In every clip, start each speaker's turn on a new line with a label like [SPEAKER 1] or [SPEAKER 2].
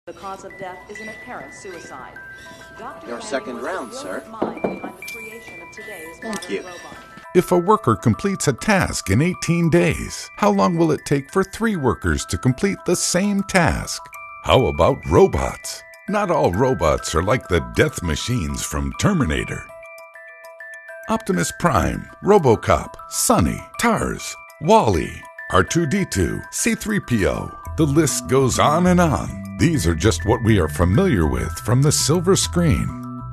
[SPEAKER 1] The cause of death is an apparent suicide.
[SPEAKER 2] Your second round, sir. Thank you.
[SPEAKER 3] If a worker completes a task in 18 days, how long will it take for 3 workers to complete the same task? How about robots? Not all robots are like the death machines from Terminator. Optimus Prime, RoboCop, Sonny, Tars, Wall-E, R2-D2, C-3PO. The list goes on and on. These are just what we are familiar with from the silver screen.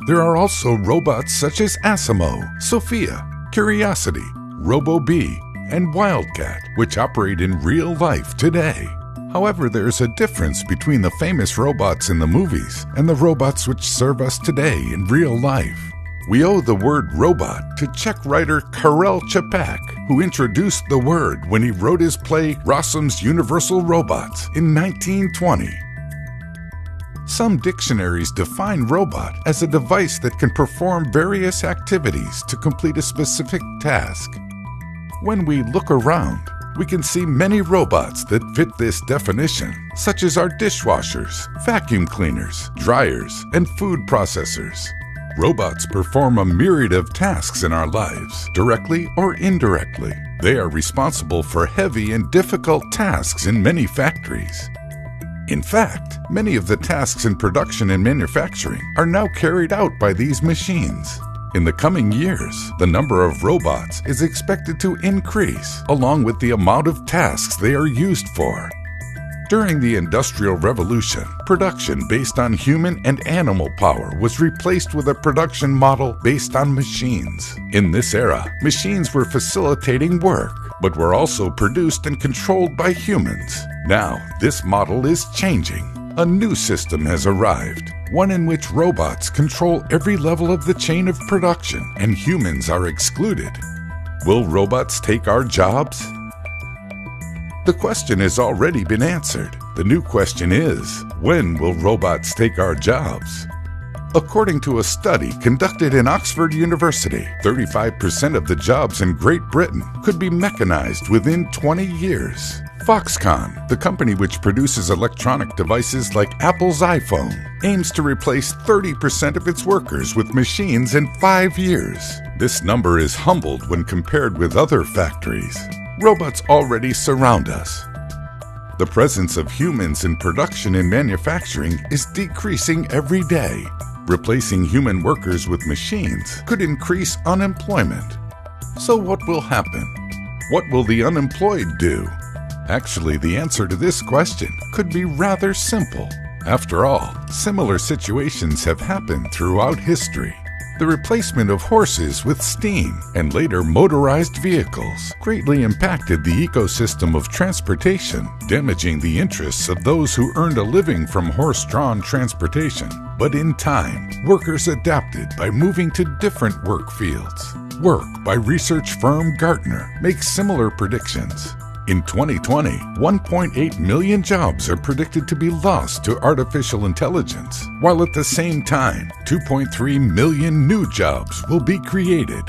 [SPEAKER 3] There are also robots such as Asimo, Sophia, Curiosity, Robo-Bee, and Wildcat, which operate in real life today. However, there's a difference between the famous robots in the movies and the robots which serve us today in real life. We owe the word robot to Czech writer Karel Čapek, who introduced the word when he wrote his play Rossum's Universal Robots in 1920. Some dictionaries define robot as a device that can perform various activities to complete a specific task. When we look around, we can see many robots that fit this definition, such as our dishwashers, vacuum cleaners, dryers, and food processors. Robots perform a myriad of tasks in our lives, directly or indirectly. They are responsible for heavy and difficult tasks in many factories. In fact, many of the tasks in production and manufacturing are now carried out by these machines. In the coming years, the number of robots is expected to increase, along with the amount of tasks they are used for. During the Industrial Revolution, production based on human and animal power was replaced with a production model based on machines. In this era, machines were facilitating work, but were also produced and controlled by humans. Now, this model is changing. A new system has arrived, one in which robots control every level of the chain of production and humans are excluded. Will robots take our jobs? The question has already been answered. The new question is, when will robots take our jobs? According to a study conducted in Oxford University, 35% of the jobs in Great Britain could be mechanized within 20 years. Foxconn, the company which produces electronic devices like Apple's iPhone, aims to replace 30% of its workers with machines in 5 years. This number is humbled when compared with other factories. Robots already surround us. The presence of humans in production and manufacturing is decreasing every day. Replacing human workers with machines could increase unemployment. So what will happen? What will the unemployed do? Actually, the answer to this question could be rather simple. After all, similar situations have happened throughout history. The replacement of horses with steam and later motorized vehicles greatly impacted the ecosystem of transportation, damaging the interests of those who earned a living from horse-drawn transportation. But in time, workers adapted by moving to different work fields. Work by research firm Gartner makes similar predictions. In 2020, 1.8 million jobs are predicted to be lost to artificial intelligence, while at the same time, 2.3 million new jobs will be created.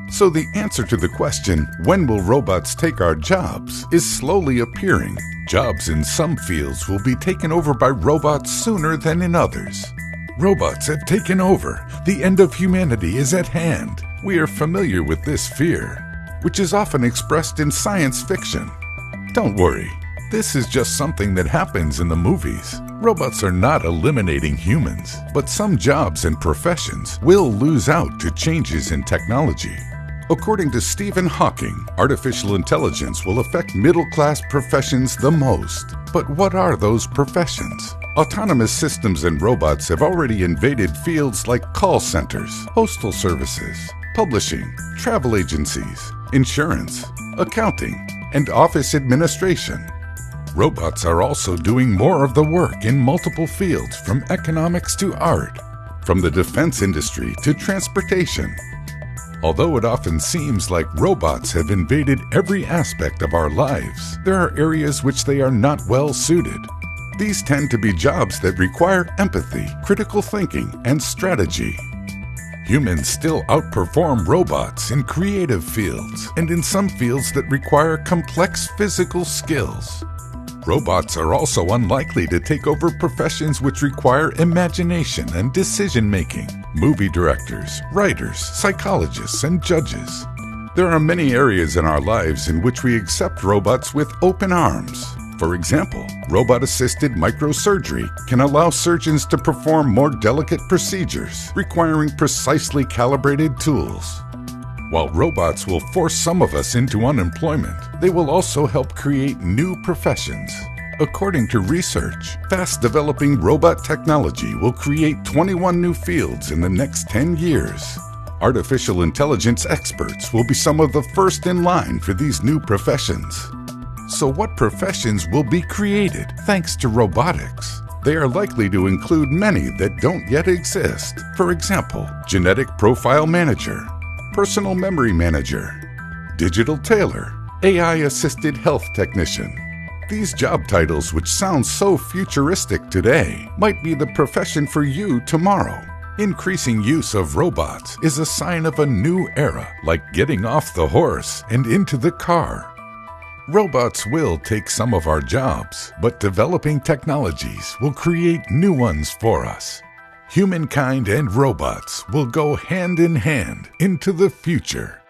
[SPEAKER 3] So the answer to the question, when will robots take our jobs, is slowly appearing. Jobs in some fields will be taken over by robots sooner than in others. Robots have taken over. The end of humanity is at hand. We are familiar with this fear, which is often expressed in science fiction. Don't worry, this is just something that happens in the movies. Robots are not eliminating humans, but some jobs and professions will lose out to changes in technology. According to Stephen Hawking, artificial intelligence will affect middle-class professions the most. But what are those professions? Autonomous systems and robots have already invaded fields like call centers, postal services, publishing, travel agencies, insurance, accounting, and office administration. Robots are also doing more of the work in multiple fields, from economics to art, from the defense industry to transportation. Although it often seems like robots have invaded every aspect of our lives, there are areas which they are not well suited. These tend to be jobs that require empathy, critical thinking, and strategy. Humans still outperform robots in creative fields and in some fields that require complex physical skills. Robots are also unlikely to take over professions which require imagination and decision-making. Movie directors, writers, psychologists, and judges. There are many areas in our lives in which we accept robots with open arms. For example, robot-assisted microsurgery can allow surgeons to perform more delicate procedures, requiring precisely calibrated tools. While robots will force some of us into unemployment, they will also help create new professions. According to research, fast-developing robot technology will create 21 new fields in the next 10 years. Artificial intelligence experts will be some of the first in line for these new professions. So what professions will be created thanks to robotics? They are likely to include many that don't yet exist. For example, genetic profile manager, personal memory manager, digital tailor, AI-assisted health technician. These job titles, which sound so futuristic today, might be the profession for you tomorrow. Increasing use of robots is a sign of a new era, like getting off the horse and into the car. Robots will take some of our jobs, but developing technologies will create new ones for us. Humankind and robots will go hand in hand into the future.